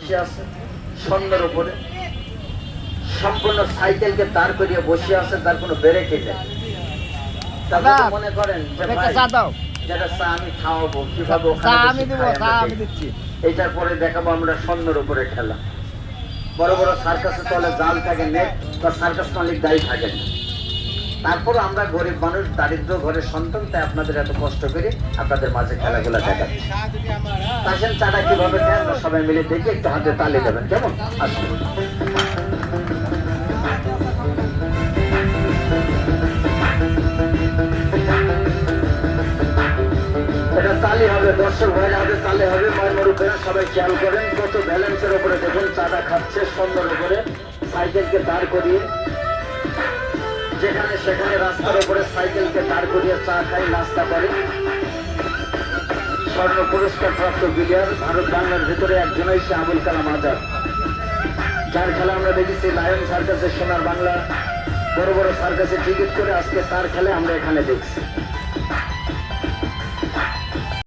বসে আছে স্বর্ণের উপরে, সম্পূর্ণ সাইকেলকে দাঁড় করিয়ে বসে আছে, তার কোনো ব্রেকই নেই। তারপর মনে করেন যে ভাই যেটা চা আমি খাওয়াবো, কিভাবে এটার পরে দেখাবো আমরা স্বর্ণের উপরে খেলা। বড় বড় সার্কাসের তলে জাল থাকে, নেট বা সার্কাস মালিক দায়ী থাকে না। তারপর আমরা গরিব মানুষ, দারিদ্র ঘরের সন্তান, তাই আপনাদের এত কষ্ট করে আপনাদের মাঝে খেলাগুলো দেখাচ্ছি। আসেন চাটা কিভাবে খায় আমরা সবাই মিলে দেখি, একটু হাতে তালি দেবেন কেমন? আসুন। এটা তালি হবে, দর্শক ভাইয়ের হাতে তালি হবে। মায়ের উপরে সবাই খেয়াল করেন, কত ব্যালেন্সের উপরে দেখুন চাটা খাচ্ছে সুন্দর উপরে, সাইকেলকে দাঁড় করিয়ে, যেখানে সেখানে রাস্তার উপরে সাইকেলকে দাঁড় করিয়ে চা খাই, নাস্তা করে। স্বর্ণ পুরস্কার প্রাপ্ত প্লেয়ার ভারত বাংলার ভিতরে একজন হচ্ছে আবুল কালাম আজাদ, যার খেলা আমরা দেখেছি লায়ন সার্কাসের সোনার বাংলা বড় বড় সার্কাসে টিকিট করে, আজকে তার খেলে আমরা এখানে দেখছি।